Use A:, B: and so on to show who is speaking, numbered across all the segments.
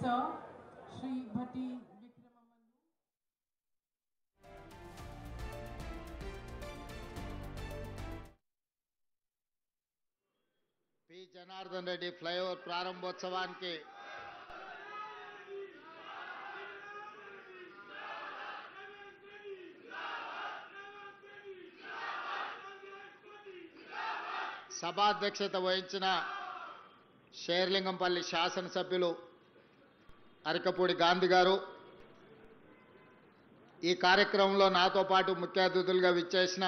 A: Sir, Shri Bhatti Vikramamandu.
B: P Janardhan Reddy flyover ప్రారంభోత్సవానికి సభాధ్యక్షత వహించిన షేర్లింగంపల్లి శాసనసభ్యులు అరకపూడి గాంధీ గారు, ఈ కార్యక్రమంలో నాతో పాటు ముఖ్య అతిథులుగా విచ్చేసిన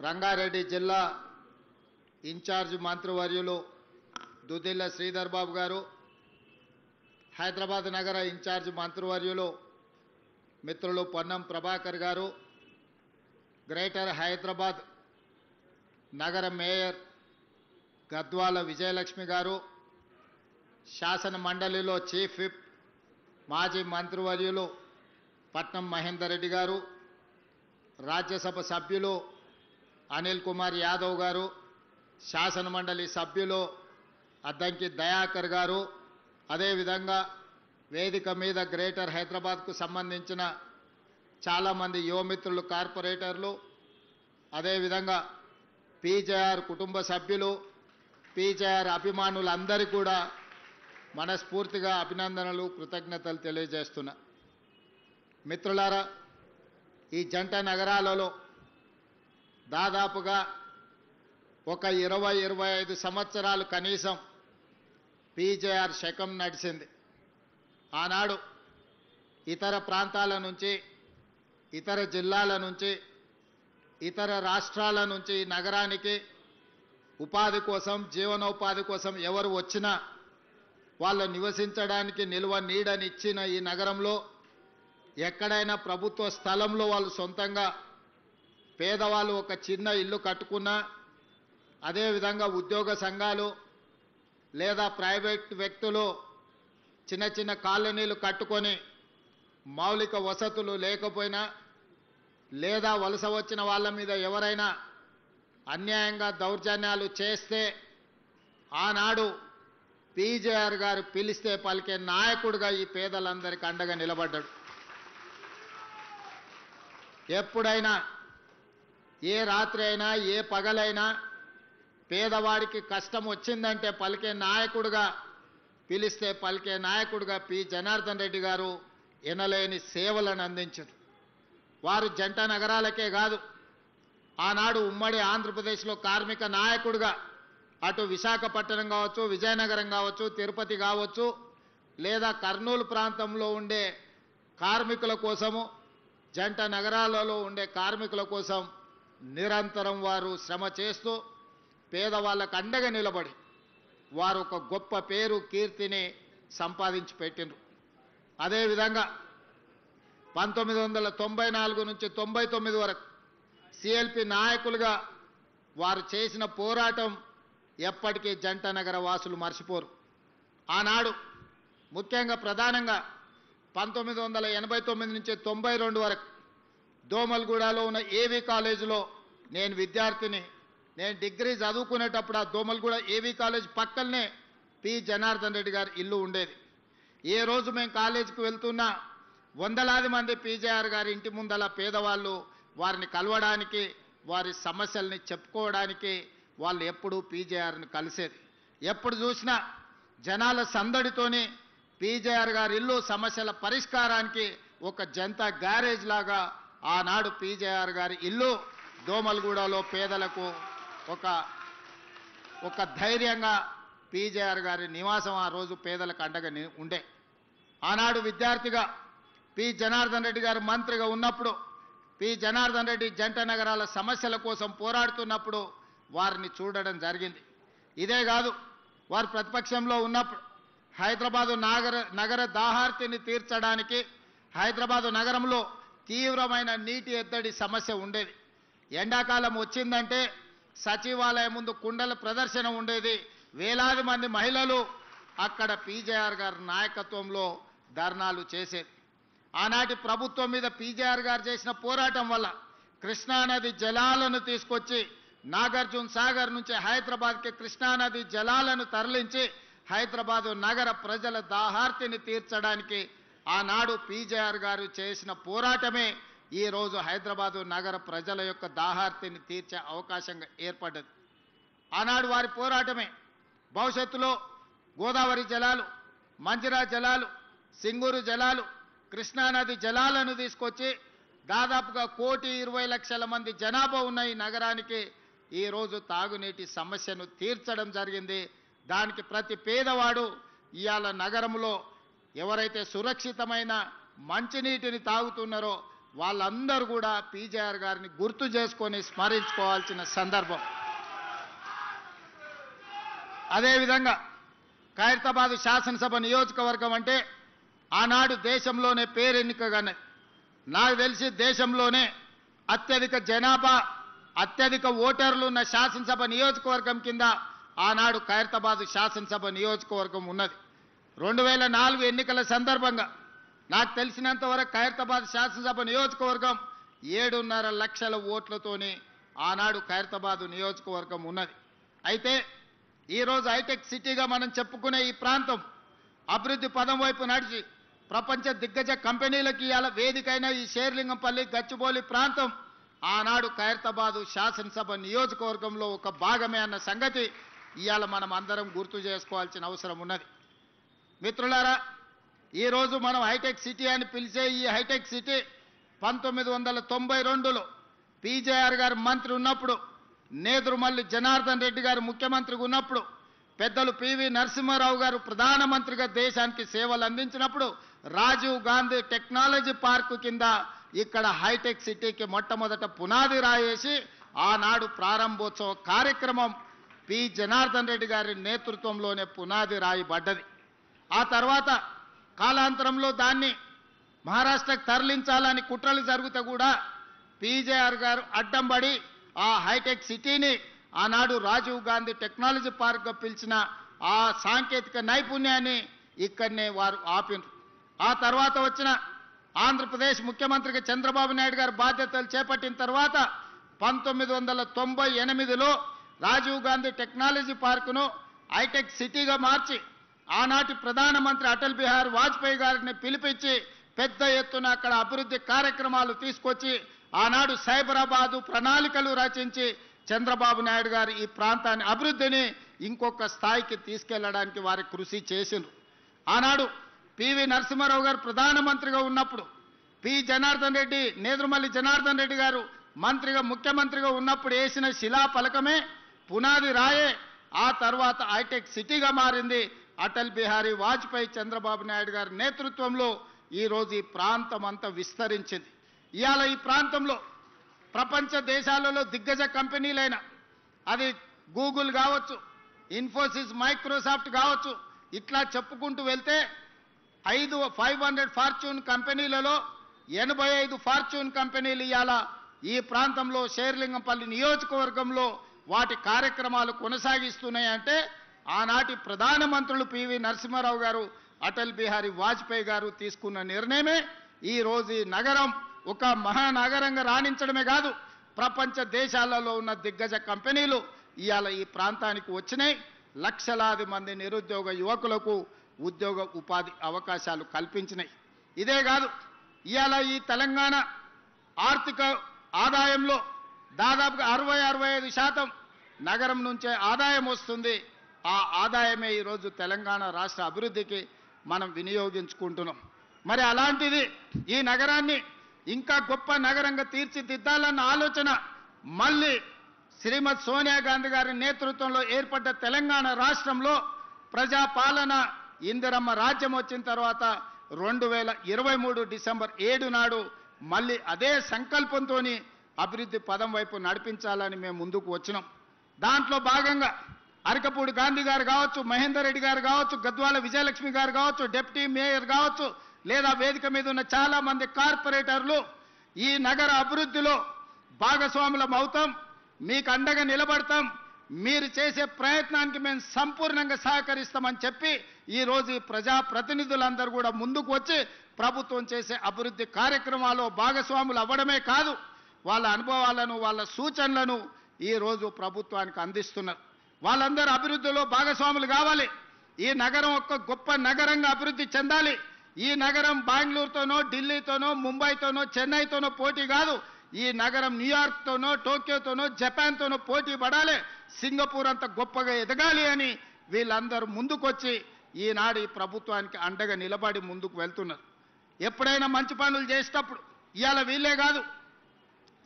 B: రంగారెడ్డి జిల్లా ఇన్ఛార్జ్ మంత్రివర్యులు దుద్దిల్ల శ్రీధర్ బాబు గారు, హైదరాబాద్ నగర ఇన్ఛార్జ్ మంత్రివర్యులు మిత్రులు పొన్నం ప్రభాకర్ గారు, గ్రేటర్ హైదరాబాద్ నగర మేయర్ గద్వాల విజయలక్ష్మి గారు, శాసన మండలిలో చీఫ్ విప్ మాజీ మంత్రివర్యులు పట్నం మహేందర్ రెడ్డి గారు, రాజ్యసభ సభ్యులు అనిల్ కుమార్ యాదవ్ గారు, శాసన మండలి సభ్యులు అద్దంకి దయాకర్ గారు, అదేవిధంగా వేదిక మీద గ్రేటర్ హైదరాబాద్కు సంబంధించిన చాలామంది యువమిత్రులు కార్పొరేటర్లు, అదేవిధంగా పీజేఆర్ కుటుంబ సభ్యులు, పీజేఆర్ అభిమానులందరికీ కూడా మనస్ఫూర్తిగా అభినందనలు కృతజ్ఞతలు తెలియజేస్తున్నా. మిత్రులారా, ఈ జంట నగరాలలో దాదాపుగా ఒక 20-25 సంవత్సరాలు కనీసం పీజేఆర్ శకం నడిచింది. ఆనాడు ఇతర ప్రాంతాల నుంచి, ఇతర జిల్లాల నుంచి, ఇతర రాష్ట్రాల నుంచి ఈ నగరానికి ఉపాధి కోసం, జీవనోపాధి కోసం ఎవరు వచ్చినా వాళ్ళు నివసించడానికి నిల్వ నీడనిచ్చిన ఈ నగరంలో ఎక్కడైనా ప్రభుత్వ స్థలంలో వాళ్ళు సొంతంగా పేదవాళ్ళు ఒక చిన్న ఇల్లు కట్టుకున్నా, అదేవిధంగా ఉద్యోగ సంఘాలు లేదా ప్రైవేట్ వ్యక్తులు చిన్న చిన్న కాలనీలు కట్టుకొని మౌలిక వసతులు లేకపోయినా, లేదా వలస వచ్చిన వాళ్ళ మీద ఎవరైనా అన్యాయంగా దౌర్జన్యాలు చేస్తే ఆనాడు పీజేఆర్ గారు పిలిస్తే పలికే నాయకుడిగా ఈ పేదలందరికీ అండగా నిలబడ్డాడు. ఎప్పుడైనా, ఏ రాత్రి అయినా, ఏ పగలైనా పేదవాడికి కష్టం వచ్చిందంటే పలికే నాయకుడిగా, పిలిస్తే పలికే నాయకుడిగా పి జనార్దన్ రెడ్డి గారు ఎనలేని సేవలను అందించారు. వారు జంట నగరాలకే కాదు, ఆనాడు ఉమ్మడి ఆంధ్రప్రదేశ్లో కార్మిక నాయకుడిగా అటు విశాఖపట్నం కావచ్చు, విజయనగరం కావచ్చు, తిరుపతి కావచ్చు, లేదా కర్నూలు ప్రాంతంలో ఉండే కార్మికుల కోసము, జంట నగరాలలో ఉండే కార్మికుల కోసం నిరంతరం వారు శ్రమ చేస్తూ పేదవాళ్ళకు అండగా నిలబడి వారు ఒక గొప్ప పేరు, కీర్తిని సంపాదించి పెట్టిండ్రు. అదేవిధంగా 1994 నుంచి 99 వరకు సిఎల్పి నాయకులుగా వారు చేసిన పోరాటం ఎప్పటికీ జంట నగర వాసులు మర్చిపోరు. ఆనాడు ముఖ్యంగా ప్రధానంగా 1989 నుంచి 92 వరకు దోమల్గూడలో ఉన్న ఏవీ కాలేజీలో నేను విద్యార్థిని, నేను డిగ్రీ చదువుకునేటప్పుడు ఆ దోమల్గూడ ఏవీ కాలేజ్ పక్కనే పి జనార్దన్ రెడ్డి గారి ఇల్లు ఉండేది. ఏ రోజు మేము కాలేజీకి వెళ్తున్నా వందలాది మంది పీజేఆర్ గారి ఇంటి ముందల పేదవాళ్ళు వారిని కలవడానికి, వారి సమస్యల్ని చెప్పుకోవడానికి వాళ్ళు ఎప్పుడూ పీజేఆర్ని కలిసేది. ఎప్పుడు చూసినా జనాల సందడితోని పీజేఆర్ గారి ఇల్లు సమస్యల పరిష్కారానికి ఒక జనతా గ్యారేజ్ లాగా ఆనాడు పీజేఆర్ గారి ఇల్లు దోమల్గూడలో పేదలకు ఒక ధైర్యంగా పీజేఆర్ గారి నివాసం ఆ రోజు పేదలకు అండగా ఉండే. ఆనాడు విద్యార్థిగా పి జనార్దన్ రెడ్డి గారు మంత్రిగా ఉన్నప్పుడు పి జనార్దన్ రెడ్డి జంట నగరాల సమస్యల కోసం పోరాడుతున్నప్పుడు వారిని చూడడం జరిగింది. ఇదే కాదు, వారు ప్రతిపక్షంలో ఉన్నప్పుడు హైదరాబాదు నగర దాహార్తిని తీర్చడానికి హైదరాబాదు నగరంలో తీవ్రమైన నీటి ఎద్దడి సమస్య ఉండేది. ఎండాకాలం వచ్చిందంటే సచివాలయం ముందు కుండల ప్రదర్శన ఉండేది. వేలాది మంది మహిళలు అక్కడ పీజేఆర్ గారి నాయకత్వంలో ధర్నాలు చేసేది. ఆనాటి ప్రభుత్వం మీద పీజేఆర్ గారు చేసిన పోరాటం వల్ల కృష్ణానది జలాలను తీసుకొచ్చి నాగార్జున సాగర్ నుంచి హైదరాబాద్కి కృష్ణానది జలాలను తరలించి హైదరాబాదు నగర ప్రజల దాహార్తిని తీర్చడానికి ఆనాడు పీజేఆర్ గారు చేసిన పోరాటమే ఈరోజు హైదరాబాదు నగర ప్రజల యొక్క దాహార్తిని తీర్చే అవకాశంగా ఏర్పడ్డది. ఆనాడు వారి పోరాటమే భవిష్యత్తులో గోదావరి జలాలు, మంజిరా జలాలు, సింగూరు జలాలు, కృష్ణానది జలాలను తీసుకొచ్చి దాదాపుగా 1,20,00,000 మంది జనాభా ఉన్న ఈ నగరానికి ఈరోజు తాగునీటి సమస్యను తీర్చడం జరిగింది. దానికి ప్రతి పేదవాడు ఇవాళ నగరంలో ఎవరైతే సురక్షితమైన మంచినీటిని తాగుతున్నారో వాళ్ళందరూ కూడా పీజేఆర్ గారిని గుర్తు చేసుకొని స్మరించుకోవాల్సిన సందర్భం. అదేవిధంగా ఖైరతాబాద్ శాసనసభ నియోజకవర్గం అంటే ఆనాడు దేశంలోనే పేరెన్నికగానే, నాకు తెలిసి దేశంలోనే అత్యధిక జనాభా, అత్యధిక ఓటర్లు ఉన్న శాసనసభ నియోజకవర్గం కింద ఆనాడు ఖైరతాబాద్ శాసనసభ నియోజకవర్గం ఉన్నది. 2004 ఎన్నికల సందర్భంగా నాకు తెలిసినంత వరకు ఖైరతాబాద్ శాసనసభ నియోజకవర్గం 7.5 లక్షల ఓట్లతోని ఆనాడు ఖైరతాబాద్ నియోజకవర్గం ఉన్నది. అయితే ఈరోజు హైటెక్ సిటీగా మనం చెప్పుకునే ఈ ప్రాంతం అభివృద్ధి పదం వైపు నడిచి ప్రపంచ దిగ్గజ కంపెనీలకి ఇవాళ వేదికైన ఈ షేర్లింగంపల్లి, గచ్చిబౌలి ప్రాంతం ఆనాడు ఖైరతాబాదు శాసనసభ నియోజకవర్గంలో ఒక భాగమే అన్న సంగతి ఇవాళ మనం అందరం గుర్తు చేసుకోవాల్సిన అవసరం ఉన్నది. మిత్రులారా, ఈరోజు మనం హైటెక్ సిటీ అని పిలిచే ఈ హైటెక్ సిటీ 1992లో పీజేఆర్ గారు మంత్రి ఉన్నప్పుడు, నేదురుమల్లి జనార్దన్ రెడ్డి గారు ముఖ్యమంత్రిగా ఉన్నప్పుడు, పెద్దలు పివి నరసింహారావు గారు ప్రధానమంత్రిగా దేశానికి సేవలు అందించినప్పుడు రాజీవ్ గాంధీ టెక్నాలజీ పార్కు కింద ఇక్కడ హైటెక్ సిటీకి మొట్టమొదట పునాది రాయేసి ఆనాడు ప్రారంభోత్సవ కార్యక్రమం పి జనార్దన్ రెడ్డి గారి నేతృత్వంలోనే పునాది రాయబడ్డది. ఆ తర్వాత కాలాంతరంలో దాన్ని మహారాష్ట్రకు తరలించాలని కుట్రలు జరిగితే కూడా పీజేఆర్ గారు అడ్డంబడి ఆ హైటెక్ సిటీని ఆనాడు రాజీవ్ గాంధీ టెక్నాలజీ పార్క్గా పిలిచిన ఆ సాంకేతిక నైపుణ్యాన్ని ఇక్కడనే వారు ఆపినారు. ఆ తర్వాత వచ్చిన ఆంధ్రప్రదేశ్ ముఖ్యమంత్రిగా చంద్రబాబు నాయుడు గారు బాధ్యతలు చేపట్టిన తర్వాత 1998లో రాజీవ్ గాంధీ టెక్నాలజీ పార్కును హైటెక్ సిటీగా మార్చి ఆనాటి ప్రధానమంత్రి అటల్ బిహారీ వాజ్పేయి గారిని పిలిపించి పెద్ద ఎత్తున అక్కడ అభివృద్ధి కార్యక్రమాలు తీసుకొచ్చి ఆనాడు సైబరాబాదు ప్రణాళికలు రచించి చంద్రబాబు నాయుడు గారు ఈ ప్రాంతాన్ని అభివృద్ధిని ఇంకొక స్థాయికి తీసుకెళ్లడానికి వారి కృషి చేసిండ్రు. ఆనాడు పివి నరసింహారావు గారు ప్రధానమంత్రిగా ఉన్నప్పుడు పి జనార్దన్ రెడ్డి, నేదురుమల్లి జనార్దన్ రెడ్డి గారు మంత్రిగా ముఖ్యమంత్రిగా ఉన్నప్పుడు వేసిన శిలాఫలకమే పునాది రాయే ఆ తర్వాత హైటెక్ సిటీగా మారింది. అటల్ బిహారీ వాజ్పేయి, చంద్రబాబు నాయుడు గారి నేతృత్వంలో ఈరోజు ఈ ప్రాంతం అంతా విస్తరించింది. ఇవాళ ఈ ప్రాంతంలో ప్రపంచ దేశాలలో దిగ్గజ కంపెనీలైన అది గూగుల్ కావచ్చు, ఇన్ఫోసిస్, మైక్రోసాఫ్ట్ కావచ్చు, ఇట్లా చెప్పుకుంటూ వెళ్తే 500 ఫార్చ్యూన్ కంపెనీలలో 85 ఫార్చ్యూన్ కంపెనీలు ఇవాళ ఈ ప్రాంతంలో షేర్లింగంపల్లి నియోజకవర్గంలో వాటి కార్యక్రమాలు కొనసాగిస్తున్నాయంటే ఆనాటి ప్రధానమంత్రులు పివి నరసింహారావు గారు, అటల్ బిహారీ వాజ్పేయి గారు తీసుకున్న నిర్ణయమే ఈరోజు ఈ నగరం ఒక మహానగరంగా రాణించడమే కాదు, ప్రపంచ దేశాలలో ఉన్న దిగ్గజ కంపెనీలు ఇవాళ ఈ ప్రాంతానికి వచ్చినాయి. లక్షలాది మంది నిరుద్యోగ యువకులకు ఉద్యోగ ఉపాధి అవకాశాలు కల్పించినాయి. ఇదే కాదు, ఇవాళ ఈ తెలంగాణ ఆర్థిక ఆదాయంలో దాదాపుగా 60-65% నగరం నుంచే ఆదాయం వస్తుంది. ఆ ఆదాయమే ఈరోజు తెలంగాణ రాష్ట్ర అభివృద్ధికి మనం వినియోగించుకుంటున్నాం. మరి అలాంటిది ఈ నగరాన్ని ఇంకా గొప్ప నగరంగా తీర్చిదిద్దాలన్న ఆలోచన మళ్ళీ శ్రీమతి సోనియా గాంధీ గారి నేతృత్వంలో ఏర్పడ్డ తెలంగాణ రాష్ట్రంలో ప్రజాపాలన ఇందిరమ్మ రాజ్యం వచ్చిన తర్వాత 2023 డిసెంబర్ 7 నాడు మళ్ళీ అదే సంకల్పంతో అభివృద్ధి పదం వైపు నడిపించాలని మేము ముందుకు వచ్చినాం. దాంట్లో భాగంగా అరకపూడి గాంధీ గారు కావచ్చు, మహేందర్ రెడ్డి గారు కావచ్చు, గద్వాల విజయలక్ష్మి గారు కావచ్చు, డిప్యూటీ మేయర్ కావచ్చు, లేదా వేదిక మీద ఉన్న చాలా మంది కార్పొరేటర్లు ఈ నగర అభివృద్ధిలో భాగస్వాములం అవుతాం, మీకు అండగా నిలబడతాం, మీరు చేసే ప్రయత్నానికి మేము సంపూర్ణంగా సహకరిస్తామని చెప్పి ఈరోజు ఈ ప్రజాప్రతినిధులందరూ కూడా ముందుకు వచ్చి ప్రభుత్వం చేసే అభివృద్ధి కార్యక్రమాల్లో భాగస్వాములు అవ్వడమే కాదు, వాళ్ళ అనుభవాలను, వాళ్ళ సూచనలను ఈరోజు ప్రభుత్వానికి అందిస్తున్నారు. వాళ్ళందరూ అభివృద్ధిలో భాగస్వాములు కావాలి. ఈ నగరం ఒక గొప్ప నగరంగా అభివృద్ధి చెందాలి. ఈ నగరం బెంగళూరుతోనో, ఢిల్లీతోనో, ముంబైతోనో, చెన్నైతోనో పోటీ కాదు. ఈ నగరం న్యూయార్క్తోనో, టోక్యోతోనో, జపాన్తోనో పోటీ పడాలి. సింగపూర్ అంత గొప్పగా ఎదగాలి అని వీళ్ళందరూ ముందుకొచ్చి ఈనాడు ఈ ప్రభుత్వానికి అండగా నిలబడి ముందుకు వెళ్తున్నారు. ఎప్పుడైనా మంచి పనులు చేసేటప్పుడు ఇవాళ వీళ్ళే కాదు,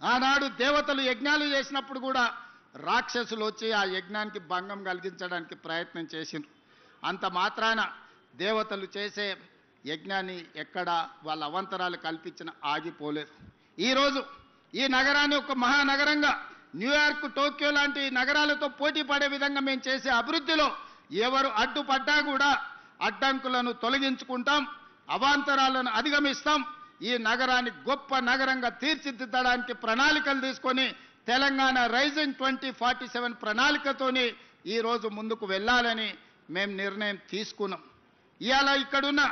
B: ఆనాడు దేవతలు యజ్ఞాలు చేసినప్పుడు కూడా రాక్షసులు వచ్చి ఆ యజ్ఞానికి భంగం కలిగించడానికి ప్రయత్నం చేసిండ్రు. అంత మాత్రాన దేవతలు చేసే యజ్ఞాన్ని ఎక్కడ వాళ్ళ అవంతరాలు కల్పించిన ఆగిపోలేదు. ఈరోజు ఈ నగరాన్ని ఒక మహానగరంగా న్యూయార్క్, టోక్యో లాంటి నగరాలతో పోటీ పడే విధంగా మేము చేసే అభివృద్ధిలో ఎవరు అడ్డుపడ్డా కూడా అడ్డంకులను తొలగించుకుంటాం, అవాంతరాలను అధిగమిస్తాం. ఈ నగరాన్ని గొప్ప నగరంగా తీర్చిదిద్దడానికి ప్రణాళికలు తీసుకొని తెలంగాణ రైజింగ్ 2047 ప్రణాళికతోని ఈరోజు ముందుకు వెళ్ళాలని మేము నిర్ణయం తీసుకున్నాం. ఇవాళ ఇక్కడున్న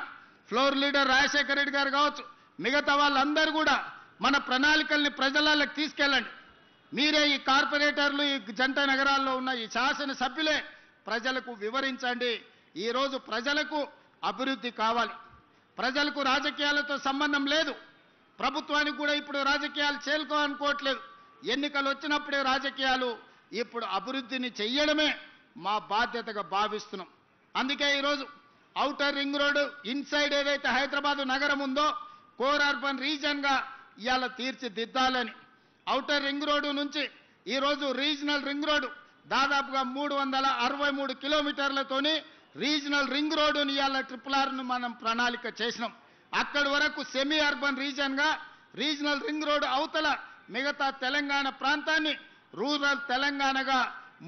B: ఫ్లోర్ లీడర్ రాజశేఖర రెడ్డి గారు కావచ్చు, మిగతా వాళ్ళందరూ కూడా మన ప్రణాళికల్ని ప్రజలకు తీసుకెళ్ళండి. మీరే ఈ కార్పొరేటర్లు, ఈ జంట నగరాల్లో ఉన్న ఈ శాసనసభ్యులే ప్రజలకు వివరించండి. ఈరోజు ప్రజలకు అభివృద్ధి కావాలి. ప్రజలకు రాజకీయాలతో సంబంధం లేదు. ప్రభుత్వానికి కూడా ఇప్పుడు రాజకీయాలు చేరుకోవాలనుకోవట్లేదు. ఎన్నికలు వచ్చినప్పుడే రాజకీయాలు. ఇప్పుడు అభివృద్ధిని చెయ్యడమే మా బాధ్యతగా భావిస్తున్నాం. అందుకే ఈరోజు ఔటర్ రింగ్ రోడ్డు ఇన్సైడ్ ఏదైతే హైదరాబాద్ నగరం ఉందో కోర్ అర్బన్ రీజన్గా ఇవాళ తీర్చిదిద్దాలని, ఔటర్ రింగ్ రోడ్డు నుంచి ఈరోజు రీజనల్ రింగ్ రోడ్డు దాదాపుగా 363 కిలోమీటర్లతోని రీజనల్ రింగ్ రోడ్డుని ఇవాళ RRRను మనం ప్రణాళిక చేసినాం. అక్కడి వరకు సెమీ అర్బన్ రీజన్గా రీజనల్ రింగ్ రోడ్డు అవతల మిగతా తెలంగాణ ప్రాంతాన్ని రూరల్ తెలంగాణగా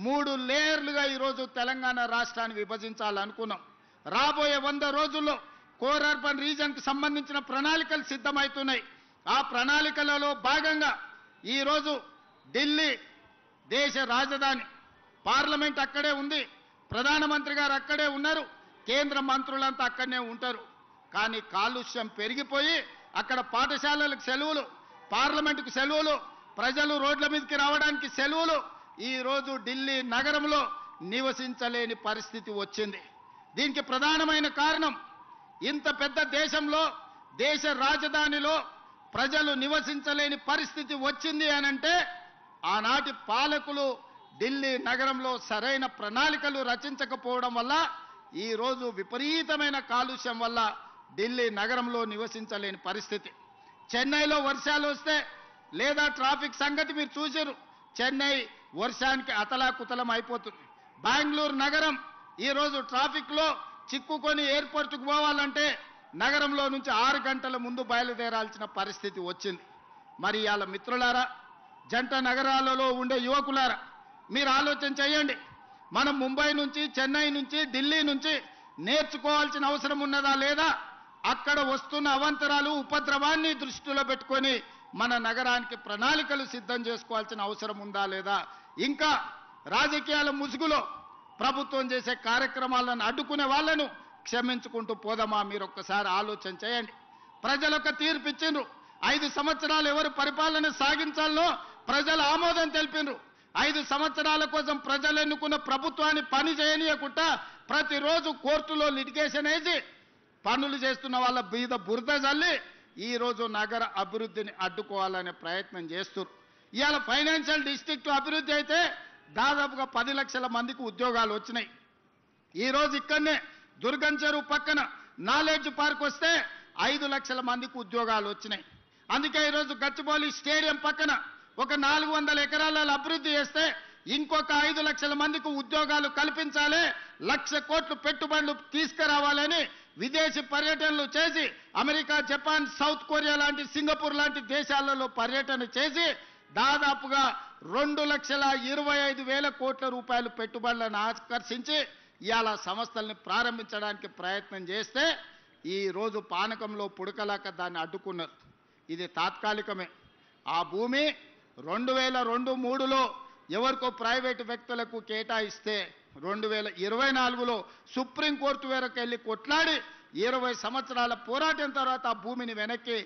B: 3 లేయర్లుగా ఈరోజు తెలంగాణ రాష్ట్రాన్ని విభజించాలనుకున్నాం. రాబోయే 100 రోజుల్లో కోర్ అర్బన్ రీజన్కి సంబంధించిన ప్రణాళికలు సిద్ధమవుతున్నాయి. ఆ ప్రణాళికలలో భాగంగా ఈరోజు ఢిల్లీ దేశ రాజధాని, పార్లమెంట్ అక్కడే ఉంది, ప్రధానమంత్రి గారు అక్కడే ఉన్నారు, కేంద్ర మంత్రులంతా అక్కడనే ఉంటారు. కానీ కాలుష్యం పెరిగిపోయి అక్కడ పాఠశాలలకు సెలవులు, పార్లమెంటుకు సెలవులు, ప్రజలు రోడ్ల మీదకి రావడానికి సెలవులు. ఈరోజు ఢిల్లీ నగరంలో నివసించలేని పరిస్థితి వచ్చింది. దీనికి ప్రధానమైన కారణం ఇంత పెద్ద దేశంలో, దేశ రాజధానిలో ప్రజలు నివసించలేని పరిస్థితి వచ్చింది అనంటే ఆనాటి పాలకులు ఢిల్లీ నగరంలో సరైన ప్రణాళికలు రచించకపోవడం వల్ల ఈరోజు విపరీతమైన కాలుష్యం వల్ల ఢిల్లీ నగరంలో నివసించలేని పరిస్థితి. చెన్నైలో వర్షాలు వస్తే లేదా ట్రాఫిక్ సంగతి మీరు చూశారు, చెన్నై వర్షానికి అతలాకుతలం అయిపోతుంది. బెంగళూరు నగరం ఈరోజు ట్రాఫిక్లో చిక్కుకొని ఎయిర్పోర్ట్కు పోవాలంటే నగరంలో నుంచి 6 గంటల ముందు బయలుదేరాల్సిన పరిస్థితి వచ్చింది. మరి ఇవాళ మిత్రులారా, జంట నగరాలలో ఉండే యువకులారా, మీరు ఆలోచన చేయండి. మనం ముంబై నుంచి, చెన్నై నుంచి, ఢిల్లీ నుంచి నేర్చుకోవాల్సిన అవసరం ఉన్నదా లేదా? అక్కడ వస్తున్న అవాంతరాలు, ఉపద్రవాన్ని దృష్టిలో పెట్టుకొని మన నగరానికి ప్రణాళికలు సిద్ధం చేసుకోవాల్సిన అవసరం ఉందా లేదా? ఇంకా రాజకీయాల ముసుగులో ప్రభుత్వం చేసే కార్యక్రమాలను అడ్డుకునే వాళ్ళను క్షమించుకుంటూ పోదామా? మీరు ఒక్కసారి ఆలోచన చేయండి. ప్రజలకు తీర్పు ఇచ్చిండ్రు. 5 సంవత్సరాలు ఎవరు పరిపాలన సాగించాలనో ప్రజలు ఆమోదం తెలిపిండ్రు. 5 సంవత్సరాల కోసం ప్రజలు ఎన్నుకున్న ప్రభుత్వాన్ని పని చేయనీయకుండా ప్రతిరోజు కోర్టులో లిటిగేషన్ వేసి పనులు చేస్తున్న వాళ్ళ బీద బురద జల్లి ఈరోజు నగర అభివృద్ధిని అడ్డుకోవాలనే ప్రయత్నం చేస్తున్నారు. ఇవాళ ఫైనాన్షియల్ డిస్ట్రిక్ట్ అభివృద్ధి అయితే దాదాపుగా 10 లక్షల మందికి ఉద్యోగాలు వచ్చినాయి. ఈరోజు ఇక్కడనే దుర్గం చెరువు పక్కన నాలెడ్జ్ పార్క్ వస్తే 5 లక్షల మందికి ఉద్యోగాలు వచ్చినాయి. అందుకే ఈరోజు గచ్చిబౌలి స్టేడియం పక్కన ఒక 400 ఎకరాలలో అభివృద్ధి చేస్తే ఇంకొక 5 లక్షల మందికి ఉద్యోగాలు కల్పించాలి, 1,00,000 కోట్లు పెట్టుబడులు తీసుకురావాలని విదేశీ పర్యటనలు చేసి అమెరికా, జపాన్, సౌత్ కొరియా లాంటి, సింగపూర్ లాంటి దేశాలలో పర్యటన చేసి దాదాపుగా 2,25,000 కోట్ల రూపాయలు పెట్టుబడులను ఆకర్షించి ఇవాళ సంస్థల్ని ప్రారంభించడానికి ప్రయత్నం చేస్తే ఈరోజు పానకంలో పుడకలాక దాన్ని అడ్డుకున్నారు. ఇది తాత్కాలికమే. ఆ భూమి 2002-03లో ఎవరికో ప్రైవేటు వ్యక్తులకు కేటాయిస్తే 2024లో సుప్రీంకోర్టు వరకు వెళ్ళి కొట్లాడి 20 సంవత్సరాల పోరాటం తర్వాత ఆ భూమిని వెనక్కి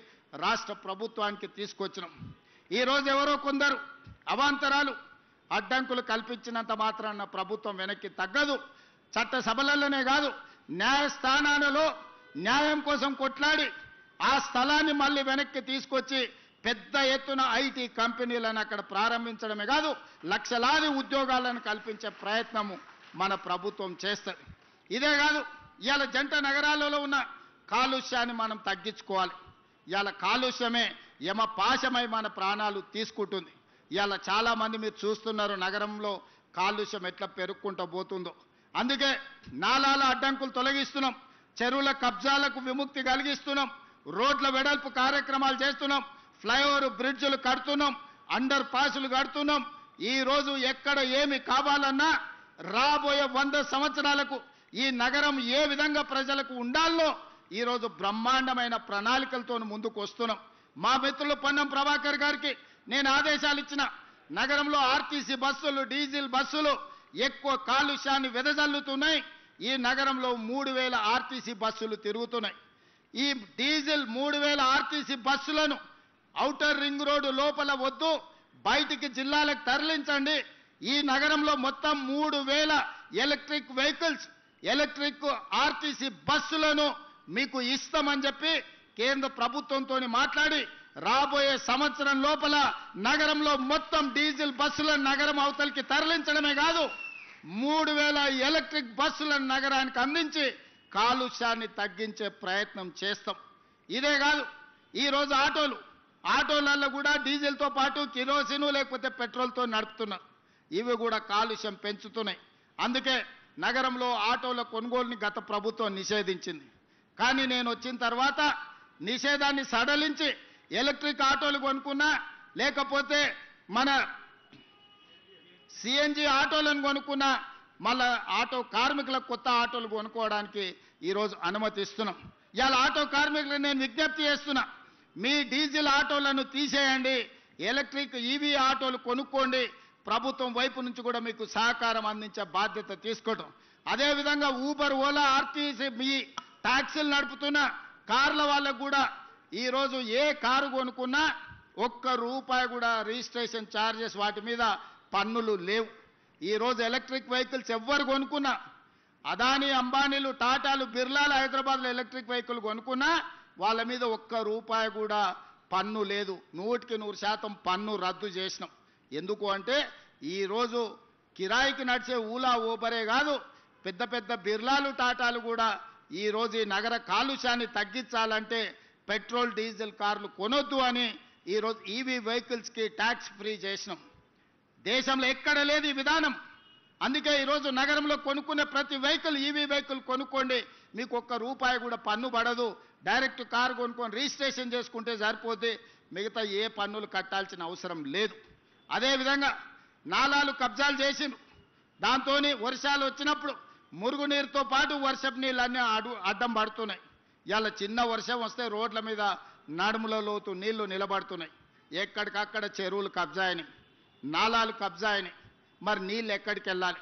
B: రాష్ట్ర ప్రభుత్వానికి తీసుకొచ్చినాం. ఈరోజు ఎవరో కొందరు అవాంతరాలు, అడ్డంకులు కల్పించినంత మాత్రాన ప్రభుత్వం వెనక్కి తగ్గదు. చట్టసభలలోనే కాదు న్యాయస్థానాలలో న్యాయం కోసం కొట్లాడి ఆ స్థలాన్ని మళ్ళీ వెనక్కి తీసుకొచ్చి పెద్ద ఎత్తున ఐటీ కంపెనీలను అక్కడ ప్రారంభించడమే కాదు లక్షలాది ఉద్యోగాలను కల్పించే ప్రయత్నము మన ప్రభుత్వం చేస్తుంది. ఇదే కాదు ఇవాళ జంట నగరాలలో ఉన్న కాలుష్యాన్ని మనం తగ్గించుకోవాలి. ఇవాళ కాలుష్యమే యమపాశమై మన ప్రాణాలు తీసుకుంటుంది. ఇవాళ చాలామంది మీరు చూస్తున్నారు నగరంలో కాలుష్యం ఎట్లా పెరుక్కుంటూ పోతుందో. అందుకే నాలాల అడ్డంకులు తొలగిస్తున్నాం, చెరువుల కబ్జాలకు విముక్తి కలిగిస్తున్నాం, రోడ్ల వెడల్పు కార్యక్రమాలు చేస్తున్నాం, ఫ్లైఓవర్ బ్రిడ్జ్లు కడుతున్నాం, అండర్ పాసులు కడుతున్నాం. ఈరోజు ఎక్కడ ఏమి కావాలన్నా రాబోయే 100 సంవత్సరాలకు ఈ నగరం ఏ విధంగా ప్రజలకు ఉండాలో ఈరోజు బ్రహ్మాండమైన ప్రణాళికలతో ముందుకు వస్తున్నాం. మా మిత్రులు పొన్నం ప్రభాకర్ గారికి నేను ఆదేశాలు ఇచ్చిన నగరంలో ఆర్టీసీ బస్సులు డీజిల్ బస్సులు ఎక్కువ కాలుష్యాన్ని వెదజల్లుతున్నాయి. ఈ నగరంలో 3000 ఆర్టీసీ బస్సులు తిరుగుతున్నాయి. ఈ డీజిల్ 3000 ఆర్టీసీ బస్సులను ఔటర్ రింగ్ రోడ్డు లోపల వద్దు, బయటికి జిల్లాలకు తరలించండి. ఈ నగరంలో మొత్తం 3000 ఎలక్ట్రిక్ వెహికల్స్ ఎలక్ట్రిక్ ఆర్టీసీ బస్సులను మీకు ఇస్తామని చెప్పి కేంద్ర ప్రభుత్వంతో మాట్లాడి రాబోయే సంవత్సరం లోపల నగరంలో మొత్తం డీజిల్ బస్సులను నగరం అవతలికి తరలించడమే కాదు 3000 ఎలక్ట్రిక్ బస్సులను నగరానికి అందించి కాలుష్యాన్ని తగ్గించే ప్రయత్నం చేస్తాం. ఇదే కాదు ఈరోజు ఆటోలలో కూడా డీజిల్తో పాటు కిరోసిన్ లేకపోతే పెట్రోల్తో నడుపుతున్నారు. ఇవి కూడా కాలుష్యం పెంచుతున్నాయి. అందుకే నగరంలో ఆటోల కొనుగోలుని గత ప్రభుత్వం నిషేధించింది. కానీ నేను వచ్చిన తర్వాత నిషేధాన్ని సడలించి ఎలక్ట్రిక్ ఆటోలు కొనుక్కున్నా లేకపోతే మన సిఎన్జి ఆటోలను కొనుక్కున్నా మళ్ళా ఆటో కార్మికులకు కొత్త ఆటోలు కొనుక్కోవడానికి ఈరోజు అనుమతిస్తున్నాం. ఇవాళ ఆటో కార్మికులకు నేను విజ్ఞప్తి చేస్తున్నా, మీ డీజిల్ ఆటోలను తీసేయండి, ఎలక్ట్రిక్ ఈవీ ఆటోలు కొనుక్కోండి. ప్రభుత్వం వైపు నుంచి కూడా మీకు సహకారం అందించే బాధ్యత తీసుకోవటం. అదేవిధంగా ఊబర్ ఓలా ఆర్టీసీ మీ ట్యాక్సీలు నడుపుతున్న కార్ల వాళ్ళకు కూడా ఈరోజు ఏ కారు కొనుక్కున్నా ₹1 కూడా రిజిస్ట్రేషన్ ఛార్జెస్ వాటి మీద పన్నులు లేవు. ఈరోజు ఎలక్ట్రిక్ వెహికల్స్ ఎవ్వరు కొనుక్కున్నా అదానీ అంబానీలు టాటాలు బిర్లాలు హైదరాబాద్లో ఎలక్ట్రిక్ వెహికల్ కొనుక్కున్నా వాళ్ళ మీద ₹1 కూడా పన్ను లేదు. 100% పన్ను రద్దు చేసినాం. ఎందుకు అంటే ఈరోజు కిరాయికి నడిచే ఊలా ఊబరే కాదు పెద్ద పెద్ద బిర్లాలు టాటాలు కూడా ఈరోజు ఈ నగర కాలుష్యాన్ని తగ్గించాలంటే పెట్రోల్ డీజిల్ కార్లు కొనొద్దు అని ఈరోజు ఈవీ వెహికల్స్కి ట్యాక్స్ ఫ్రీ చేసినాం. దేశంలో ఎక్కడ లేదు ఈ విధానం. అందుకే ఈరోజు నగరంలో కొనుక్కునే ప్రతి వెహికల్ ఈవీ వెహికల్ కొనుక్కోండి, మీకు ₹1 కూడా పన్ను పడదు. డైరెక్ట్ కారు కొనుక్కొని రిజిస్ట్రేషన్ చేసుకుంటే సరిపోతే మిగతా ఏ పన్నులు కట్టాల్సిన అవసరం లేదు. అదేవిధంగా నాలాలు కబ్జాలు చేసిండ్రు. దాంతో వర్షాలు వచ్చినప్పుడు మురుగునీరుతో పాటు వర్షపు నీళ్ళన్నీ అడ్డం పడుతున్నాయి. ఇవాళ చిన్న వర్షం వస్తే రోడ్ల మీద నడుముల లోతు నీళ్లు నిలబడుతున్నాయి. ఎక్కడికక్కడ చెరువులు కబ్జాయినాయి, నాలాలు కబ్జాయినాయి. మరి నీళ్ళు ఎక్కడికి వెళ్ళాలి?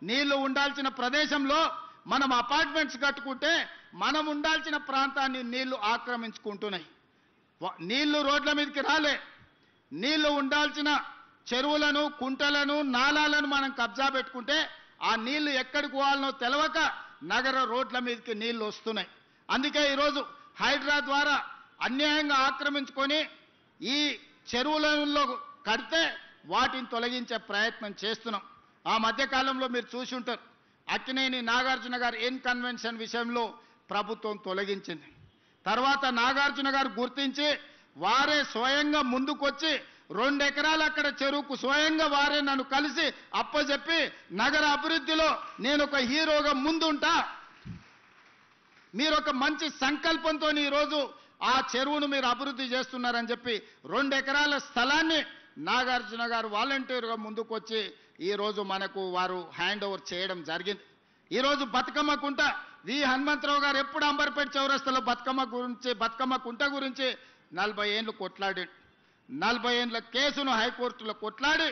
B: నీళ్లు ఉండాల్సిన ప్రదేశంలో మనం అపార్ట్మెంట్స్ కట్టుకుంటే మనం ఉండాల్సిన ప్రాంతాన్ని నీళ్లు ఆక్రమించుకుంటున్నాయి. నీళ్లు రోడ్ల మీదకి రాలే. నీళ్లు ఉండాల్సిన చెరువులను కుంటలను నాలాలను మనం కబ్జా పెట్టుకుంటే ఆ నీళ్లు ఎక్కడికి పోవాలనో తెలవక నగర రోడ్ల మీదకి నీళ్లు వస్తున్నాయి. అందుకే ఈరోజు హైడ్రా ద్వారా అన్యాయంగా ఆక్రమించుకొని ఈ చెరువులలో కడితే వాటిని తొలగించే ప్రయత్నం చేస్తున్నాం. ఆ మధ్యకాలంలో మీరు చూసి ఉంటారు, అక్కినేని నాగార్జున గారు కన్వెన్షన్ విషయంలో ప్రభుత్వం తొలగించింది. తర్వాత నాగార్జున గారు గుర్తించి వారే స్వయంగా ముందుకొచ్చి 2 ఎకరాలు అక్కడ చెరువుకు స్వయంగా వారే నన్ను కలిసి అప్పచెప్పి నగర అభివృద్ధిలో నేను ఒక హీరోగా ముందుంటా, మీరు ఒక మంచి సంకల్పంతో ఈరోజు ఆ చెరువును మీరు అభివృద్ధి చేస్తున్నారని చెప్పి 2 ఎకరాల స్థలాన్ని నాగార్జున గారు వాలంటీర్గా ముందుకొచ్చి ఈరోజు మనకు వారు హ్యాండ్ ఓవర్ చేయడం జరిగింది. ఈరోజు బతుకమ్మ కుంట వి హనుమంతరావు గారు ఎప్పుడు అంబర్పేట చౌరస్తాలో బతుకమ్మ కుంట గురించి 40 ఏళ్ళు కొట్లాడి 40 ఏళ్ళ కేసును హైకోర్టులో కొట్లాడి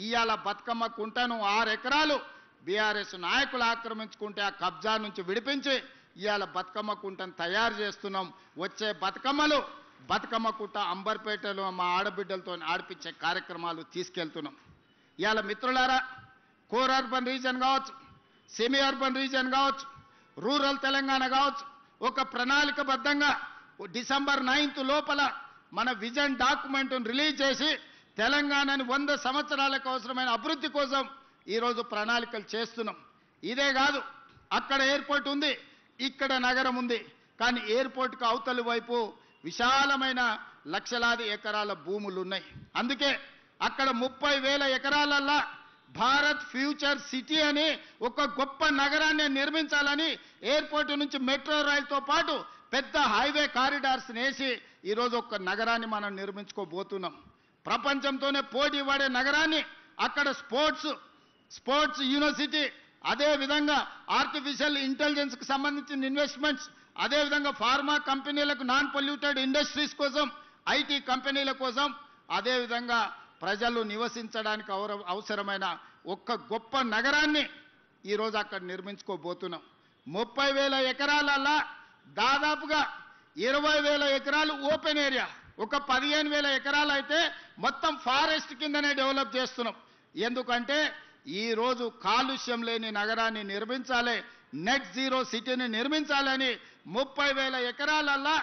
B: ఇవాళ బతుకమ్మ కుంటను 6 ఎకరాలు బీఆర్ఎస్ నాయకులు ఆక్రమించుకుంటే ఆ కబ్జా నుంచి విడిపించి ఇవాళ బతుకమ్మ కుంటను తయారు చేస్తున్నాం. వచ్చే బతుకమ్మలు బతుకమ్మ కుంట అంబర్పేటలో మా ఆడబిడ్డలతో ఆడిపించే కార్యక్రమాలు తీసుకెళ్తున్నాం. ఇవాళ మిత్రులారా, కోర్ అర్బన్ రీజన్ కావచ్చు, సెమీ అర్బన్ రీజియన్ కావచ్చు, రూరల్ తెలంగాణ కావచ్చు, ఒక ప్రణాళికబద్ధంగా డిసెంబర్ 9th లోపల మన విజన్ డాక్యుమెంట్ను రిలీజ్ చేసి తెలంగాణని 100 సంవత్సరాలకు అవసరమైన అభివృద్ధి కోసం ఈరోజు ప్రణాళికలు చేస్తున్నాం. ఇదే కాదు, అక్కడ ఎయిర్పోర్ట్ ఉంది, ఇక్కడ నగరం ఉంది, కానీ ఎయిర్పోర్ట్కి అవతలి వైపు విశాలమైన లక్షలాది ఎకరాల భూములు ఉన్నాయి. అందుకే అక్కడ 30,000 ఎకరాలల్లా భారత్ ఫ్యూచర్ సిటీ అని ఒక గొప్ప నగరాన్ని నిర్మించాలని ఎయిర్పోర్ట్ నుంచి మెట్రో రైలుతో పాటు పెద్ద హైవే కారిడార్స్ వేసి ఈరోజు ఒక నగరాన్ని మనం నిర్మించుకోబోతున్నాం. ప్రపంచంతోనే పోటీ పడే నగరాన్ని అక్కడ స్పోర్ట్స్ యూనివర్సిటీ, అదేవిధంగా ఆర్టిఫిషియల్ ఇంటెలిజెన్స్కి సంబంధించిన ఇన్వెస్ట్మెంట్స్, అదేవిధంగా ఫార్మా కంపెనీలకు నాన్ పొల్యూటెడ్ ఇండస్ట్రీస్ కోసం, ఐటీ కంపెనీల కోసం, అదేవిధంగా ప్రజలు నివసించడానికి అవసరమైన ఒక్క గొప్ప నగరాన్ని ఈరోజు అక్కడ నిర్మించుకోబోతున్నాం. 30,000 ఎకరాలల్లా దాదాపుగా 20,000 ఎకరాలు ఓపెన్ ఏరియా, ఒక 15,000 ఎకరాలు అయితే మొత్తం ఫారెస్ట్ కిందనే డెవలప్ చేస్తున్నాం. ఎందుకంటే ఈరోజు కాలుష్యం లేని నగరాన్ని నిర్మించాలి, నెట్ జీరో సిటీని నిర్మించాలని 30,000 ఎకరాలల్లా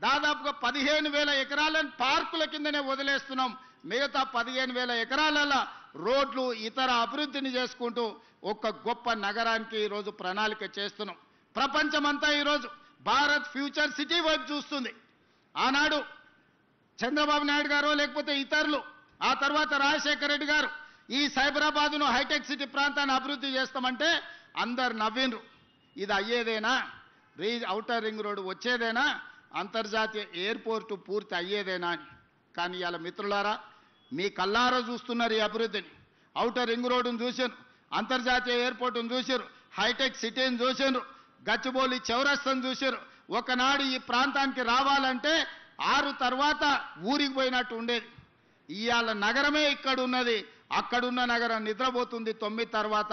B: దాదాపుగా 15,000 ఎకరాలను పార్కుల కిందనే వదిలేస్తున్నాం. మిగతా 15,000 ఎకరాలల్లా రోడ్లు, ఇతర అభివృద్ధిని చేసుకుంటూ ఒక గొప్ప నగరానికి ఈరోజు ప్రణాళిక చేస్తున్నాం. ప్రపంచమంతా ఈరోజు భారత్ ఫ్యూచర్ సిటీ వైపు చూస్తుంది. ఆనాడు చంద్రబాబు నాయుడు గారు లేకపోతే ఇతరులు, ఆ తర్వాత రాజశేఖర రెడ్డి గారు ఈ సైబరాబాదును హైటెక్ సిటీ ప్రాంతాన్ని అభివృద్ధి చేస్తామంటే అందరు నవ్విండ్రు. ఇది అయ్యేదేనా? ఔటర్ రింగ్ రోడ్డు వచ్చేదేనా? అంతర్జాతీయ ఎయిర్పోర్టు పూర్తి అయ్యేదేనా అని. కానీ ఇవాళ మిత్రులారా, మీ కల్లారా చూస్తున్నారు ఈ అభివృద్ధిని. ఔటర్ రింగ్ రోడ్డును చూసారు, అంతర్జాతీయ ఎయిర్పోర్టును చూసారు, హైటెక్ సిటీని చూసారు, గచ్చిబౌలి చౌరస్తాను చూసారు. ఒకనాడు ఈ ప్రాంతానికి రావాలంటే 6 తర్వాత ఊరికి పోయినట్టు ఉండేది. ఇవాళ నగరమే ఇక్కడ ఉన్నది, అక్కడున్న నగరం నిద్రపోతుంది 9 తర్వాత.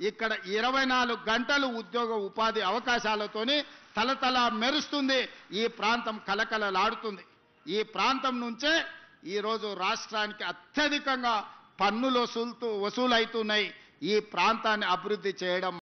B: ఇక్కడ 24 గంటలు ఉద్యోగ ఉపాధి అవకాశాలతోని తలతల మెరుస్తుంది. ఈ ప్రాంతం కలకలలాడుతుంది. ఈ ప్రాంతం నుంచే ఈరోజు రాష్ట్రానికి అత్యధికంగా పన్నులు వసూలవుతున్నాయి. ఈ ప్రాంతాన్ని అభివృద్ధి చేయడం